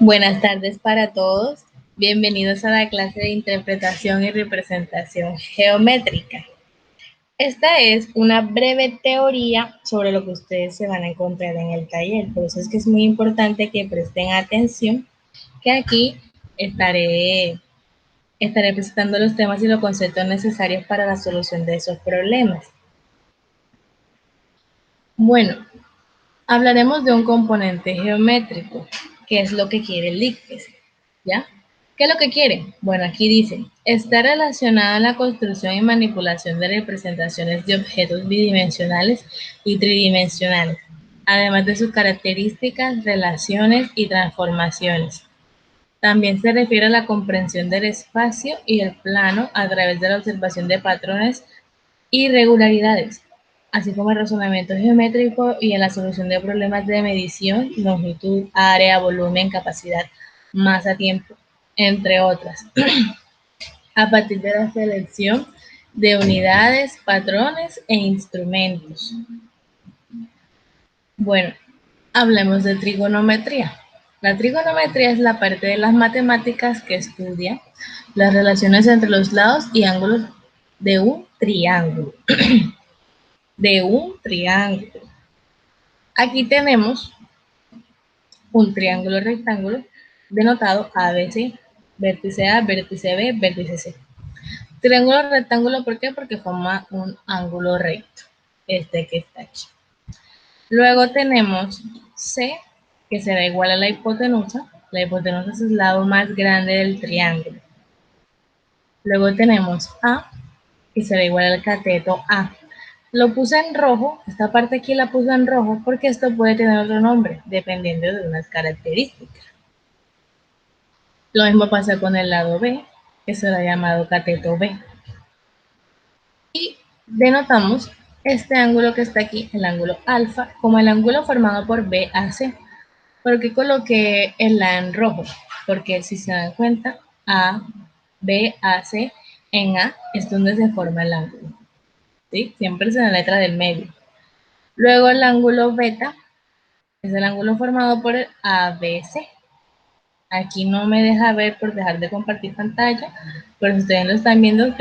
Buenas tardes para todos. Bienvenidos a la clase de interpretación y representación geométrica. Esta es una breve teoría sobre lo que ustedes se van a encontrar en el taller. Por eso es que es muy importante que presten atención, que aquí estaré presentando los temas y los conceptos necesarios para la solución de esos problemas. Bueno, hablaremos de un componente geométrico, que es lo que quiere el ICFES, ¿ya? ¿Qué es lo que quiere? Bueno, aquí dice, está relacionada a la construcción y manipulación de representaciones de objetos bidimensionales y tridimensionales, además de sus características, relaciones y transformaciones. También se refiere a la comprensión del espacio y el plano a través de la observación de patrones y regularidades, así como el razonamiento geométrico y en la solución de problemas de medición, longitud, área, volumen, capacidad, masa, tiempo, entre otras, a partir de la selección de unidades, patrones e instrumentos. Bueno, hablemos de trigonometría. La trigonometría es la parte de las matemáticas que estudia las relaciones entre los lados y ángulos de un triángulo. Aquí tenemos un triángulo rectángulo denotado ABC, vértice A, vértice B, vértice C. Triángulo rectángulo, ¿por qué? Porque forma un ángulo recto, este que está aquí. Luego tenemos C, que será igual a la hipotenusa. La hipotenusa es el lado más grande del triángulo. Luego tenemos A, que será igual al cateto A. Lo puse en rojo, esta parte aquí la puse en rojo porque esto puede tener otro nombre, dependiendo de unas características. Lo mismo pasa con el lado B, que será llamado cateto B. Y denotamos este ángulo que está aquí, el ángulo alfa, como el ángulo formado por BAC. ¿Por qué coloqué el A en rojo? Porque si se dan cuenta, A, B, A, C, en A es donde se forma el ángulo. ¿Sí? Siempre es en la letra del medio. Luego el ángulo beta es el ángulo formado por el ABC. Aquí no me deja ver por dejar de compartir pantalla, pero si ustedes lo están viendo,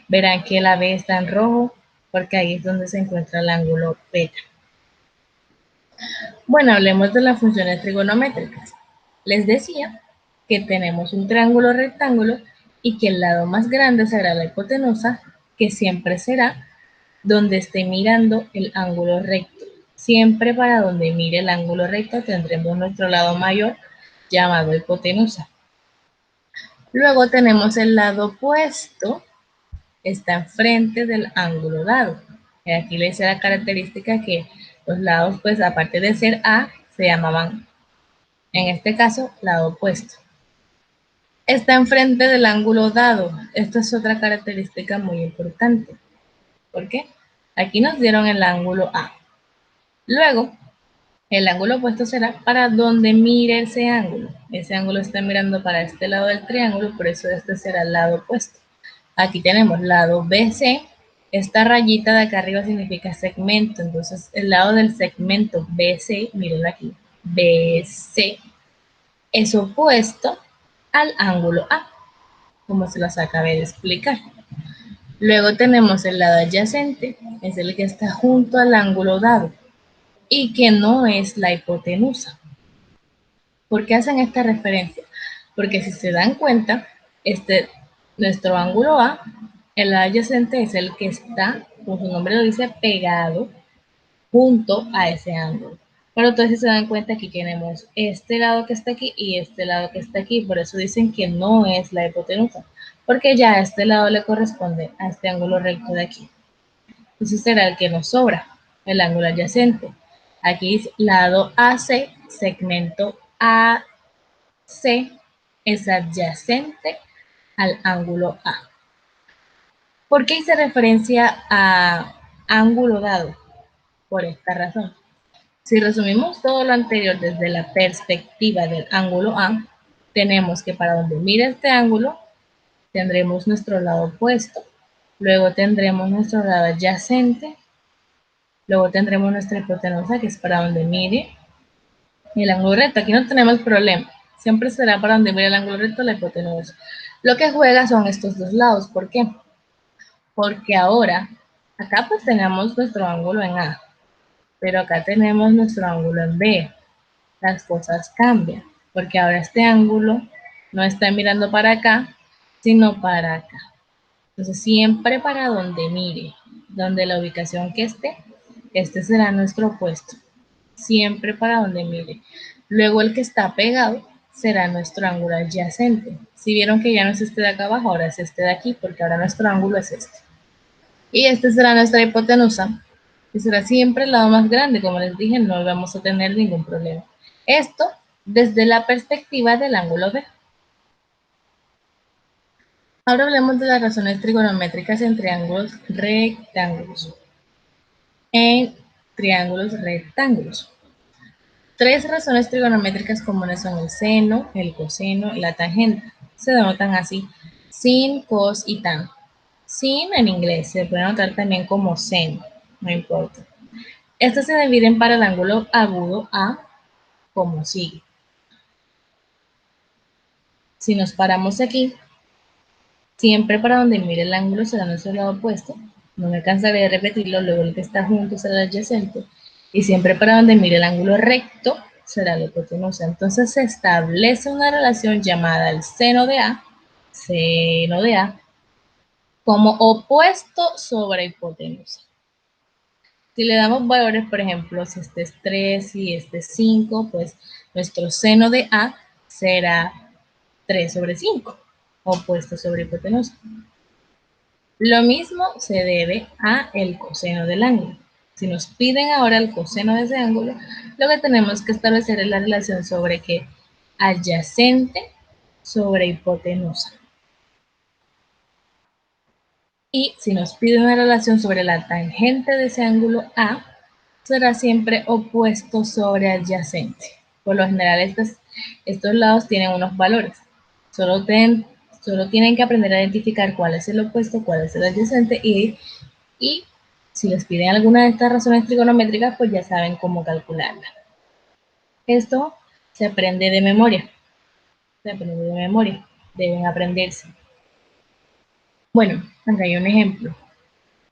verán que la B está en rojo, porque ahí es donde se encuentra el ángulo beta. Bueno, hablemos de las funciones trigonométricas. Les decía que tenemos un triángulo rectángulo y que el lado más grande será la hipotenusa, que siempre será donde esté mirando el ángulo recto. Siempre para donde mire el ángulo recto tendremos nuestro lado mayor llamado hipotenusa. Luego tenemos el lado opuesto, está enfrente del ángulo dado. Y aquí les dice la característica que los lados, pues aparte de ser A, se llamaban, en este caso, lado opuesto. Está enfrente del ángulo dado. Esta es otra característica muy importante. ¿Por qué? Aquí nos dieron el ángulo A. Luego, el ángulo opuesto será para donde mire ese ángulo. Ese ángulo está mirando para este lado del triángulo, por eso este será el lado opuesto. Aquí tenemos lado BC. Esta rayita de acá arriba significa segmento. Entonces, el lado del segmento BC, miren aquí, BC, es opuesto al ángulo A, como se los acabé de explicar. Luego tenemos el lado adyacente, es el que está junto al ángulo dado y que no es la hipotenusa. ¿Por qué hacen esta referencia? Porque si se dan cuenta, nuestro ángulo A, el adyacente es el que está, como su nombre lo dice, pegado junto a ese ángulo. Pero entonces si se dan cuenta, aquí tenemos este lado que está aquí y este lado que está aquí. Por eso dicen que no es la hipotenusa, porque ya a este lado le corresponde a este ángulo recto de aquí. Entonces será el que nos sobra, el ángulo adyacente. Aquí es lado AC, segmento AC es adyacente al ángulo A. ¿Por qué hice referencia a ángulo dado? Por esta razón. Si resumimos todo lo anterior desde la perspectiva del ángulo A, tenemos que para donde mire este ángulo, tendremos nuestro lado opuesto, luego tendremos nuestro lado adyacente, luego tendremos nuestra hipotenusa, que es para donde mire el ángulo recto. Aquí no tenemos problema. Siempre será para donde mire el ángulo recto la hipotenusa. Lo que juega son estos dos lados. ¿Por qué? Porque ahora, acá pues tenemos nuestro ángulo en A, pero acá tenemos nuestro ángulo en B. Las cosas cambian, porque ahora este ángulo no está mirando para acá, sino para acá. Entonces, siempre para donde mire, donde la ubicación que esté, este será nuestro opuesto. Siempre para donde mire. Luego el que está pegado será nuestro ángulo adyacente. Si vieron que ya no es este de acá abajo, ahora es este de aquí, porque ahora nuestro ángulo es este. Y este será nuestra hipotenusa, que será siempre el lado más grande. Como les dije, no vamos a tener ningún problema. Esto desde la perspectiva del ángulo B. Ahora hablemos de las razones trigonométricas en triángulos rectángulos. En triángulos rectángulos. Tres razones trigonométricas comunes son el seno, el coseno y la tangente. Se denotan así: sin, cos y tan. Sin en inglés se puede anotar también como seno, no importa. Estas se dividen para el ángulo agudo A como sigue. Si nos paramos aquí, siempre para donde mire el ángulo será nuestro lado opuesto. No me cansaré de repetirlo, luego el que está junto será el adyacente. Y siempre para donde mire el ángulo recto será la hipotenusa. Entonces se establece una relación llamada el seno de A, como opuesto sobre hipotenusa. Si le damos valores, por ejemplo, si este es 3 y este es 5, pues nuestro seno de A será 3 sobre 5, opuesto sobre hipotenusa. Lo mismo se debe a el coseno del ángulo. Si nos piden ahora el coseno de ese ángulo, lo que tenemos que establecer es la relación sobre que adyacente sobre hipotenusa. Y si nos piden una relación sobre la tangente de ese ángulo A, será siempre opuesto sobre adyacente. Por lo general, estos lados tienen unos valores. Solo tienen que aprender a identificar cuál es el opuesto, cuál es el adyacente y si les piden alguna de estas razones trigonométricas, pues ya saben cómo calcularla. Esto se aprende de memoria. Deben aprenderse. Bueno, acá hay un ejemplo.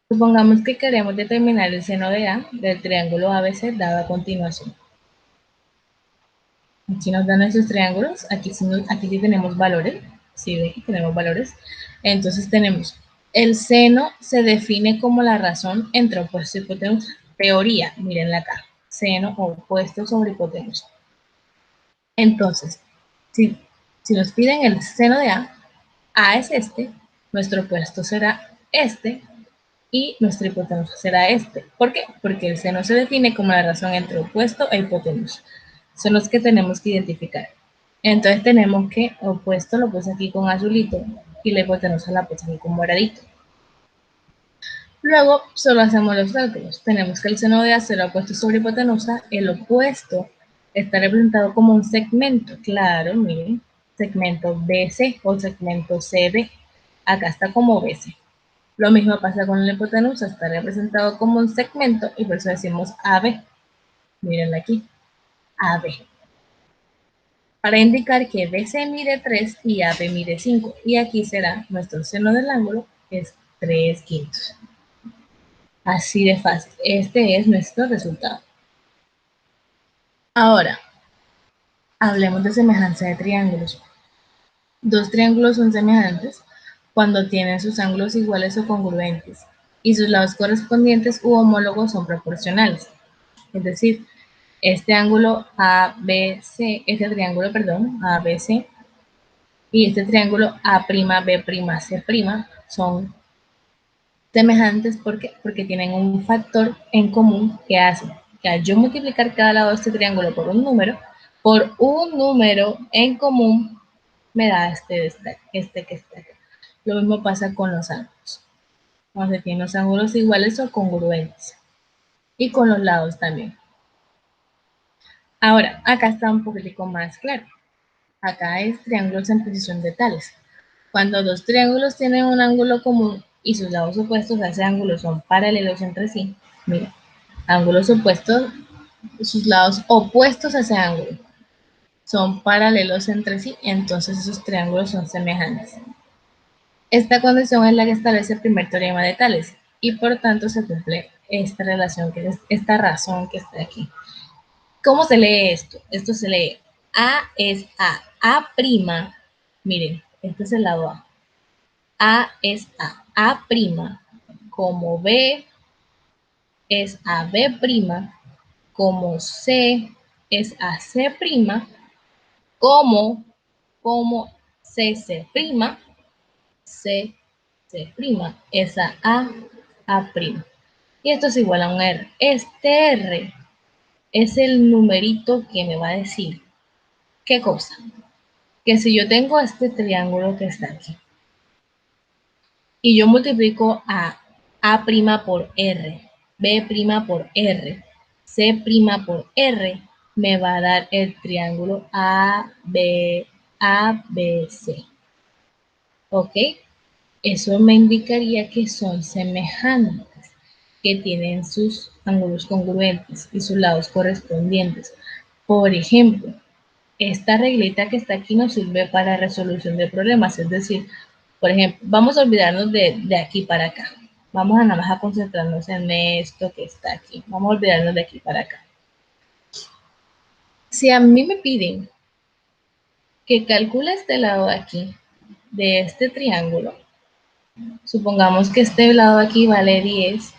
Supongamos que queremos determinar el seno de A del triángulo ABC dado a continuación. Aquí nos dan esos triángulos, aquí sí tenemos valores, ¿sí ven que tenemos valores? Entonces tenemos, el seno se define como la razón entre opuesto y hipotenusa. Teoría, mírenla acá, seno opuesto sobre hipotenusa. Entonces, si nos piden el seno de A es este, nuestro opuesto será este, y nuestra hipotenusa será este. ¿Por qué? Porque el seno se define como la razón entre opuesto e hipotenusa. Son los que tenemos que identificar. Entonces tenemos que opuesto lo puse aquí con azulito y la hipotenusa la puse aquí con moradito. Luego solo hacemos los cálculos. Tenemos que el seno de A será opuesto sobre hipotenusa. El opuesto está representado como un segmento. Claro, miren, segmento BC o segmento CB. Acá está como BC. Lo mismo pasa con la hipotenusa, está representado como un segmento y por eso decimos AB. Mírenla aquí, AB. Para indicar que BC mide 3 y AB mide 5. Y aquí será nuestro seno del ángulo, es 3/5. Así de fácil. Este es nuestro resultado. Ahora, hablemos de semejanza de triángulos. Dos triángulos son semejantes cuando tienen sus ángulos iguales o congruentes y sus lados correspondientes u homólogos son proporcionales. Es decir, este ángulo ABC, este triángulo, perdón, ABC y este triángulo A'B'C' son semejantes porque tienen un factor en común que hace que al yo multiplicar cada lado de este triángulo por un número en común, me da este que está acá. Lo mismo pasa con los ángulos. Cuando se tienen los ángulos iguales o congruentes. Y con los lados también. Ahora, acá está un poquitico más claro. Acá es triángulos en posición de tales. Cuando dos triángulos tienen un ángulo común y sus lados opuestos a ese ángulo son paralelos entre sí, mira, ángulos opuestos, sus lados opuestos a ese ángulo son paralelos entre sí, entonces esos triángulos son semejantes. Esta condición es la que establece el primer teorema de Tales y por tanto se cumple esta relación, esta razón que está aquí. ¿Cómo se lee esto? Esto se lee A es A. A', miren, este es el lado A. A es A. A', como B es a B', como C es a C', como CC', C, C' es A'. Y esto es igual a un R. Este R es el numerito que me va a decir, ¿qué cosa? Que si yo tengo este triángulo que está aquí, y yo multiplico A' por R, B' por R, C' por R, me va a dar el triángulo ABC. ¿Ok? Eso me indicaría que son semejantes, que tienen sus ángulos congruentes y sus lados correspondientes. Por ejemplo, esta reglita que está aquí nos sirve para resolución de problemas, es decir, por ejemplo, vamos a olvidarnos de aquí para acá. Vamos a nada más a concentrarnos en esto que está aquí. Vamos a olvidarnos de aquí para acá. Si a mí me piden que calcule este lado de aquí, de este triángulo, supongamos que este lado de aquí vale 10,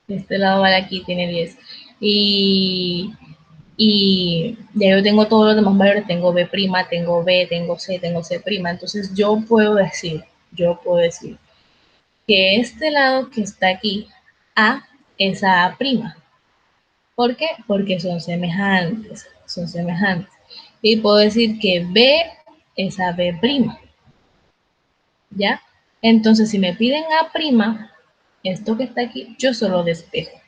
este lado vale aquí, tiene 10, y ya yo tengo todos los demás valores, tengo B', tengo B, tengo C', entonces yo puedo decir que este lado que está aquí, A es a A'. ¿Por qué? Porque son semejantes. Y puedo decir que B es a B', ¿ya? Entonces, si me piden A', esto que está aquí, yo solo despejo.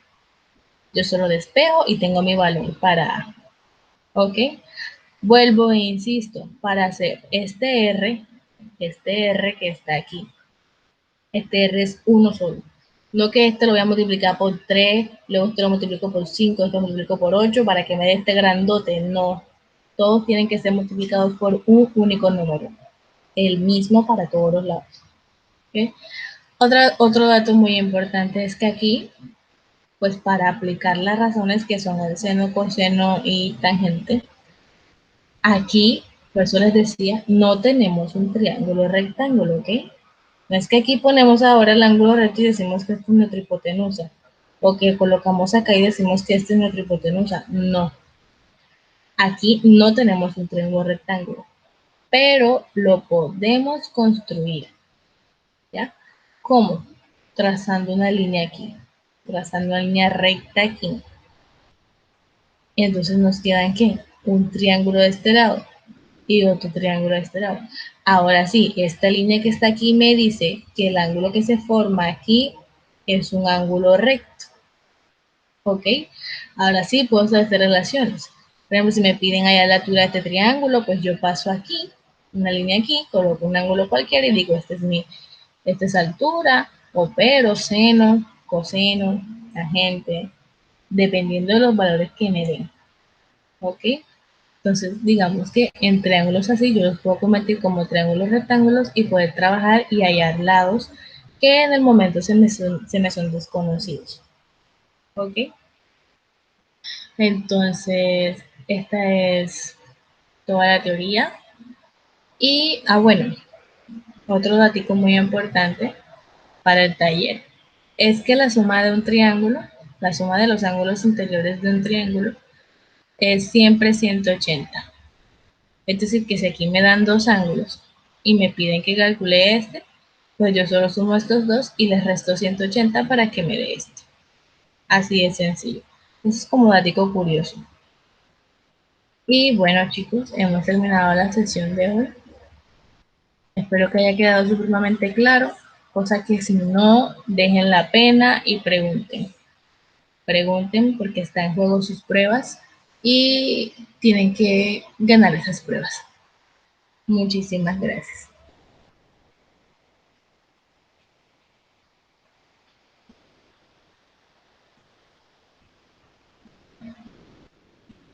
Y tengo mi valor para A, ¿ok? Vuelvo e insisto, para hacer este R que está aquí, este R es uno solo. No que este lo voy a multiplicar por 3, luego este lo multiplico por 5, este lo multiplico por 8 para que me dé este grandote. No, todos tienen que ser multiplicados por un único número, el mismo para todos los lados. ¿Okay? Otro dato muy importante es que aquí, pues para aplicar las razones que son el seno, coseno y tangente, aquí, por eso les decía, no tenemos un triángulo rectángulo, ¿ok? No es que aquí ponemos ahora el ángulo recto y decimos que esto es nuestra hipotenusa, o que colocamos acá y decimos que este es nuestra hipotenusa. No, aquí no tenemos un triángulo rectángulo, pero lo podemos construir, ¿ya? ¿Cómo? Trazando una línea aquí, trazando una línea recta aquí. Y entonces nos queda en qué? Un triángulo de este lado y otro triángulo de este lado. Ahora sí, esta línea que está aquí me dice que el ángulo que se forma aquí es un ángulo recto. ¿Ok? Ahora sí puedo hacer relaciones. Por ejemplo, si me piden allá la altura de este triángulo, pues yo paso aquí, una línea aquí, coloco un ángulo cualquiera y digo, esta es altura, o pero, seno, coseno, tangente, dependiendo de los valores que me den. ¿Ok? Entonces, digamos que en triángulos así yo los puedo convertir como triángulos rectángulos y poder trabajar y hallar lados que en el momento se me son desconocidos. ¿Ok? Entonces, esta es toda la teoría. Y, bueno, otro dato muy importante para el taller es que la suma de un triángulo, la suma de los ángulos interiores de un triángulo es siempre 180. Es decir, que si aquí me dan dos ángulos y me piden que calcule este, pues yo solo sumo estos dos y les resto 180 para que me dé este. Así de sencillo. Eso es como dato curioso. Y bueno, chicos, hemos terminado la sesión de hoy. Espero que haya quedado supremamente claro, cosa que si no, dejen la pena y pregunten. Pregunten porque está en juego sus pruebas y tienen que ganar esas pruebas. Muchísimas gracias.